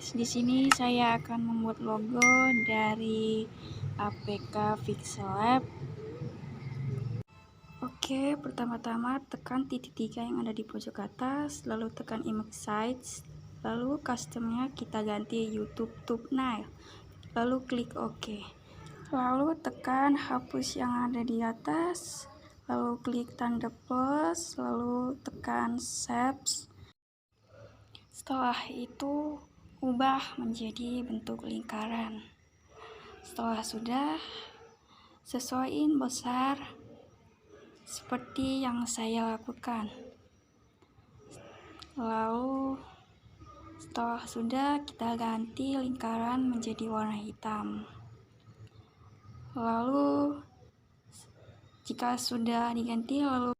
Di sini saya akan membuat logo dari APK Pixellab. Oke, pertama-tama tekan titik 3 yang ada di pojok atas, lalu tekan image size, lalu customnya kita ganti YouTube thumbnail, lalu klik OK. Lalu tekan hapus yang ada di atas, lalu klik tanda plus, lalu tekan save. Setelah itu ubah menjadi bentuk lingkaran. Setelah sudah, sesuaiin besar seperti yang saya lakukan. Lalu setelah sudah, kita ganti lingkaran menjadi warna hitam. Lalu jika sudah diganti, lalu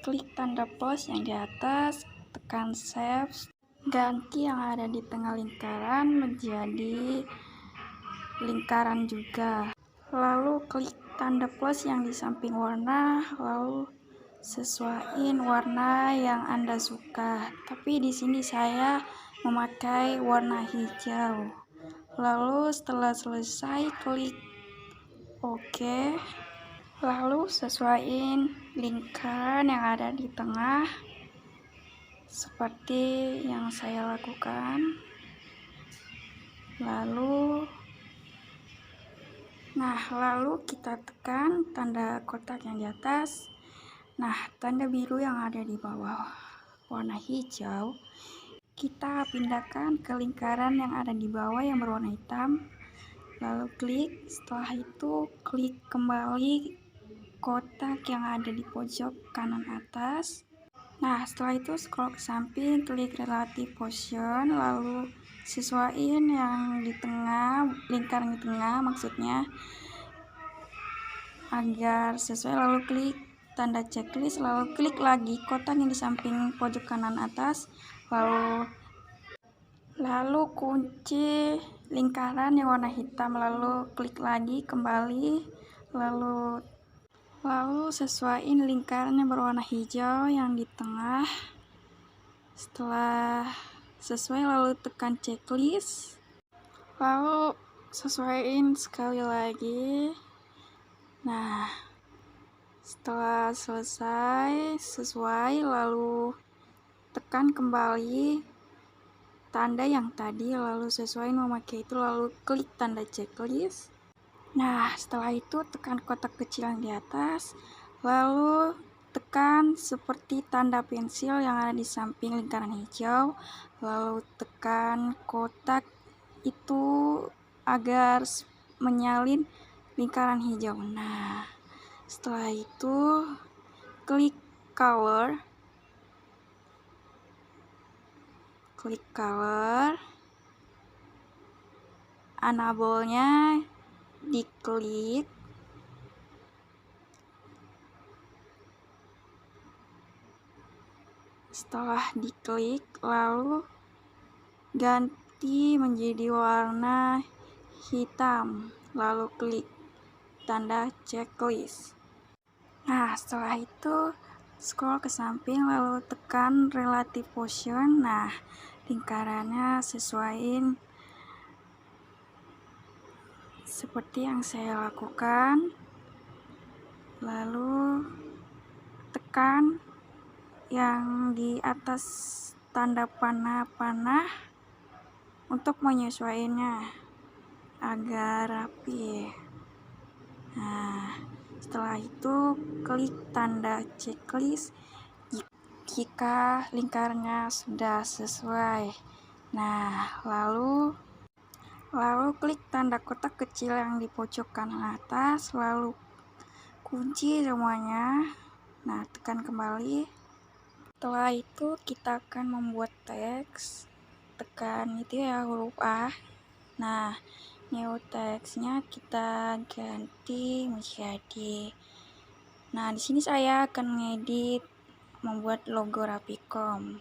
klik tanda plus yang di atas, tekan save, ganti yang ada di tengah lingkaran menjadi lingkaran juga. Lalu klik tanda plus yang di samping warna, lalu sesuaiin warna yang Anda suka. Tapi di sini saya memakai warna hijau. Lalu setelah selesai, klik OK. Lalu sesuaiin lingkaran yang ada di tengah seperti yang saya lakukan. Lalu kita tekan tanda kotak yang di atas. Nah, tanda biru yang ada di bawah warna hijau kita pindahkan ke lingkaran yang ada di bawah yang berwarna hitam. Lalu klik, setelah itu klik kembali kotak yang ada di pojok kanan atas. Nah, setelah itu scroll ke samping, klik relative position, lalu sesuaiin yang di tengah, lingkaran di tengah maksudnya, agar sesuai. Lalu klik tanda checklist, lalu klik lagi kotak yang di samping pojok kanan atas, lalu kunci lingkaran yang warna hitam, lalu klik lagi kembali, lalu sesuaiin lingkaran yang berwarna hijau yang di tengah. Setelah sesuai, lalu tekan checklist, lalu sesuaiin sekali lagi. Nah, setelah selesai sesuai, lalu tekan kembali tanda yang tadi, lalu sesuaiin memakai itu, lalu klik tanda checklist. Nah, setelah itu tekan kotak kecil yang di atas, lalu tekan seperti tanda pensil yang ada di samping lingkaran hijau, lalu tekan kotak itu agar menyalin lingkaran hijau. Nah, setelah itu klik color, enable-nya diklik, setelah diklik lalu ganti menjadi warna hitam, lalu klik tanda checklist. Nah, setelah itu scroll ke samping, lalu tekan relative position. Nah, lingkarannya sesuaiin seperti yang saya lakukan, lalu tekan yang di atas tanda panah-panah untuk menyesuaikannya agar rapi. Nah, setelah itu klik tanda checklist jika lingkarannya sudah sesuai. Nah, lalu klik tanda kotak kecil yang di pojok kanan atas, lalu kunci semuanya. Nah, tekan kembali. Setelah itu kita akan membuat teks, tekan itu ya huruf A. Nah, new text-nya kita ganti menjadi, nah di sini saya akan mengedit membuat logo Rapicom.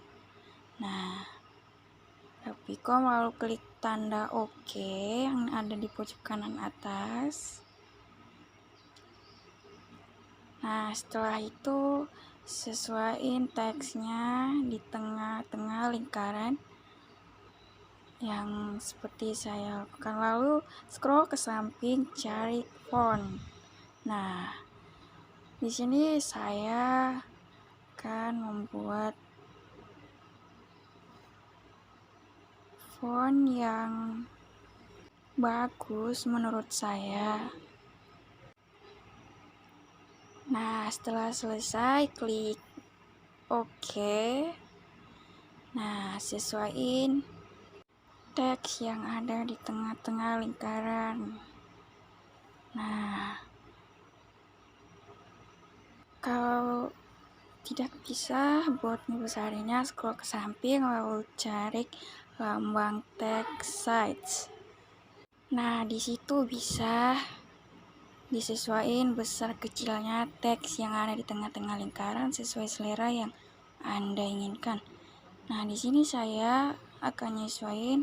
Nah, Rapicom, lalu klik tanda OK yang ada di pojok kanan atas. Nah, setelah itu sesuaiin teksnya di tengah-tengah lingkaran. yang seperti saya lakukan. Lalu scroll ke samping, cari font. Nah, di sini saya akan membuat font yang bagus menurut saya. Nah, setelah selesai, klik OK. Nah, sesuaiin teks yang ada di tengah-tengah lingkaran. Nah, kalau tidak bisa buat ngebesarinnya, scroll ke samping lalu cari lambang text size. Nah, di situ bisa disesuaikan besar kecilnya teks yang ada di tengah-tengah lingkaran sesuai selera yang Anda inginkan. Nah, di sini saya akan nyesuaiin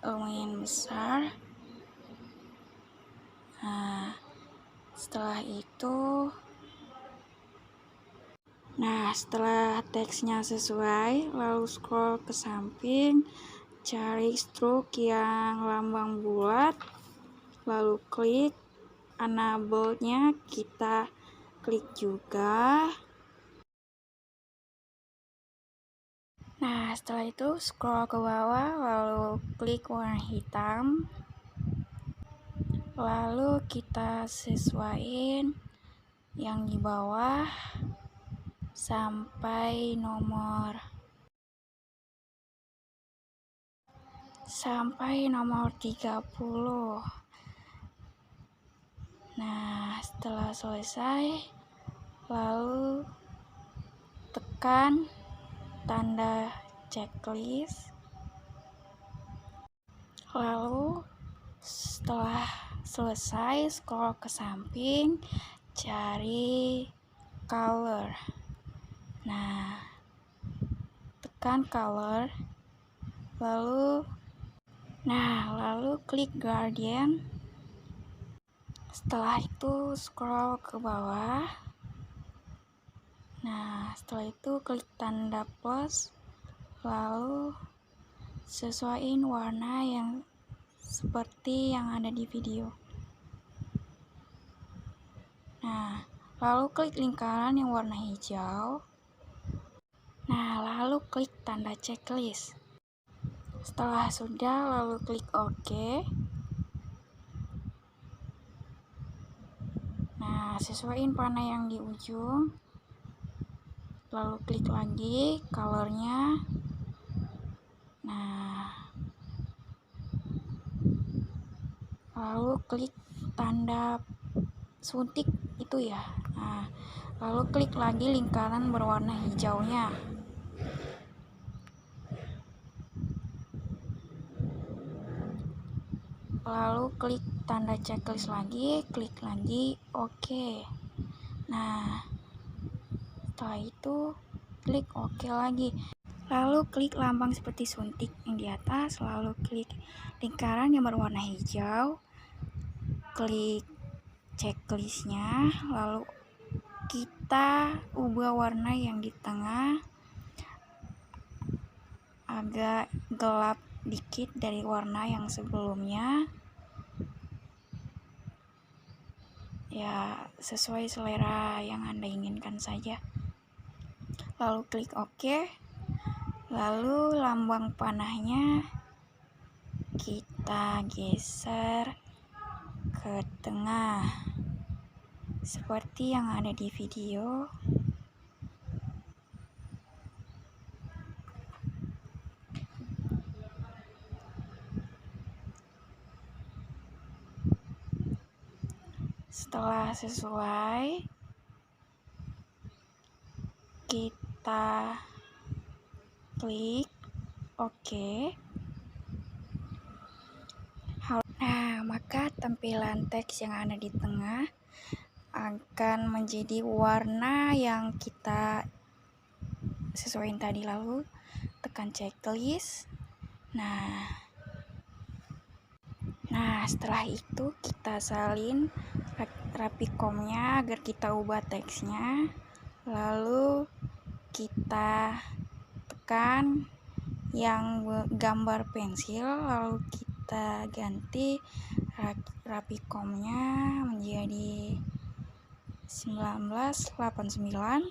lumayan besar. Nah, setelah teksnya sesuai, lalu scroll ke samping, cari stroke yang lambang bulat, lalu klik enable-nya, kita klik juga. Nah, setelah itu scroll ke bawah, lalu klik warna hitam, lalu kita sesuaiin yang di bawah sampai nomor 30. Nah, setelah selesai, lalu tekan tanda checklist. Lalu setelah selesai, scroll ke samping, cari color. Nah, tekan color, lalu klik gradient. Setelah itu scroll ke bawah. Nah, setelah itu klik tanda plus, lalu sesuaiin warna yang seperti yang ada di video. Nah, lalu klik lingkaran yang warna hijau. Nah, lalu klik tanda checklist. Setelah sudah, lalu klik OK. Nah, sesuaiin panah yang di ujung. Lalu klik lagi colornya. Nah, lalu klik tanda suntik itu ya. Nah, lalu klik lagi lingkaran berwarna hijaunya. Lalu klik tanda checklist lagi, klik lagi OK. Nah, setelah itu klik OK lagi. Lalu klik lambang seperti suntik yang di atas, lalu klik lingkaran yang berwarna hijau, klik checklistnya, lalu kita ubah warna yang di tengah agak gelap dikit dari warna yang sebelumnya. Ya, sesuai selera yang Anda inginkan saja. Lalu klik OK. Lalu lambang panahnya kita geser ke tengah seperti yang ada di video. Setelah sesuai, kita klik OK. Nah, maka tampilan teks yang ada di tengah akan menjadi warna yang kita sesuaikan tadi. Lalu tekan checklist. Nah, setelah itu kita salin rapicom-nya agar kita ubah teksnya. Lalu kita tekan yang gambar pensil, lalu kita ganti Rapicomnya menjadi 1989,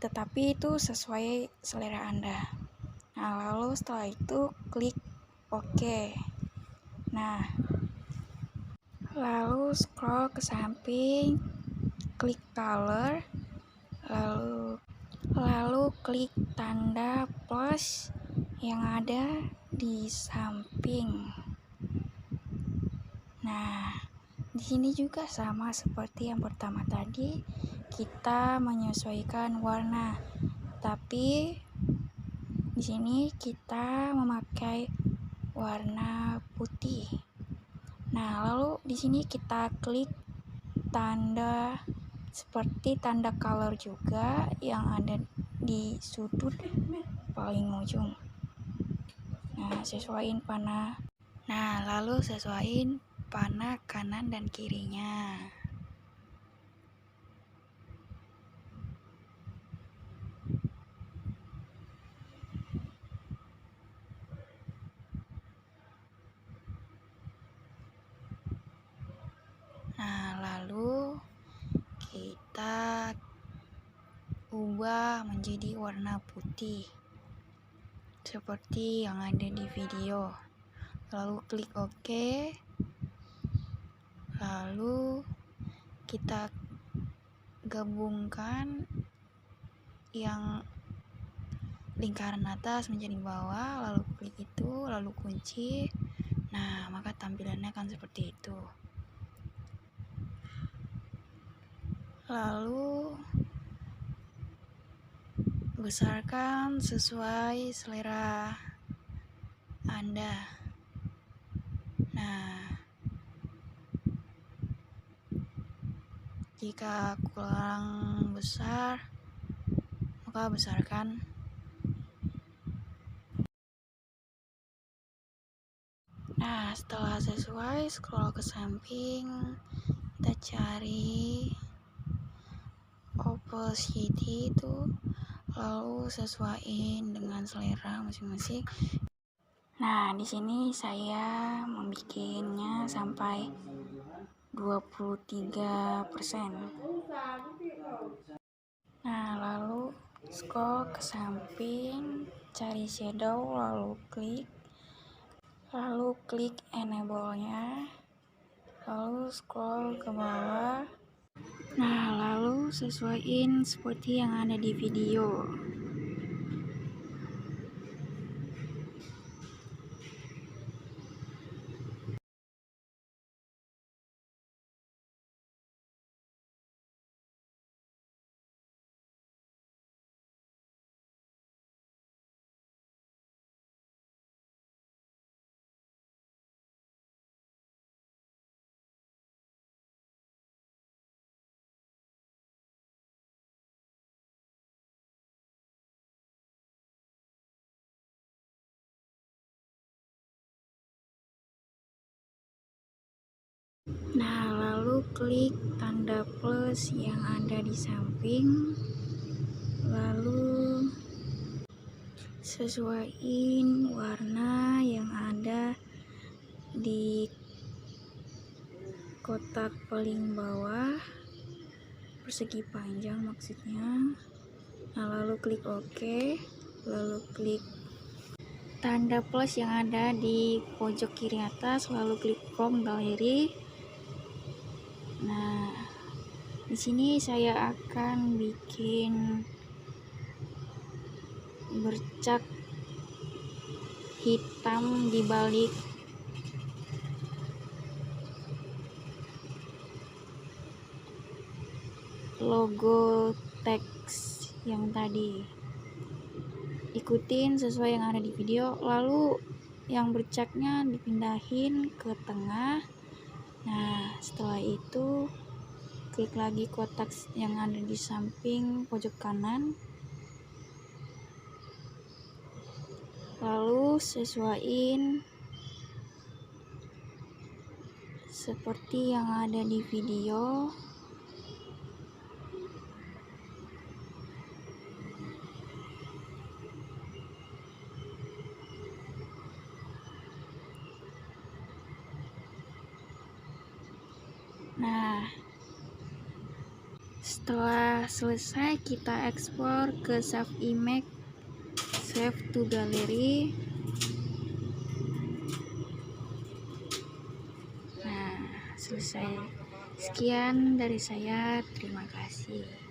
tetapi itu sesuai selera Anda. Nah, lalu setelah itu klik OK. Nah, lalu scroll ke samping, klik color, lalu klik tanda plus yang ada di samping. Nah, di sini juga sama seperti yang pertama tadi, kita menyesuaikan warna. Tapi di sini kita memakai warna putih. Nah, lalu di sini kita klik tanda seperti tanda color juga yang ada di sudut paling ujung. Nah, lalu sesuaiin panah kanan dan kirinya. Nah, lalu kita ubah menjadi warna putih seperti yang ada di video. Lalu klik OK. Lalu kita gabungkan yang lingkaran atas menjadi bawah, lalu klik itu, lalu kunci. Nah, maka tampilannya akan seperti itu. Lalu besarkan sesuai selera Anda. Nah, jika kurang besar, maka besarkan. Nah, setelah sesuai, scroll ke samping, kita cari opacity itu, lalu sesuaiin dengan selera masing-masing. Nah, di sini saya membikinnya sampai 23%. Nah, lalu scroll ke samping, cari shadow, lalu klik enable-nya, lalu scroll ke bawah. Nah, lalu sesuaiin seperti yang ada di video. Nah, lalu klik tanda plus yang ada di samping, lalu sesuaiin warna yang ada di kotak paling bawah, persegi panjang maksudnya. Nah, lalu klik OK, lalu klik tanda plus yang ada di pojok kiri atas, lalu klik from gallery. Nah, di sini saya akan bikin bercak hitam di balik logo teks yang tadi. Ikutin sesuai yang ada di video, lalu yang bercaknya dipindahin ke tengah. Nah, setelah itu klik lagi kotak yang ada di samping pojok kanan, lalu sesuaiin seperti yang ada di video. Nah, setelah selesai kita ekspor ke save image, save to gallery. Nah, selesai. Sekian dari saya, terima kasih.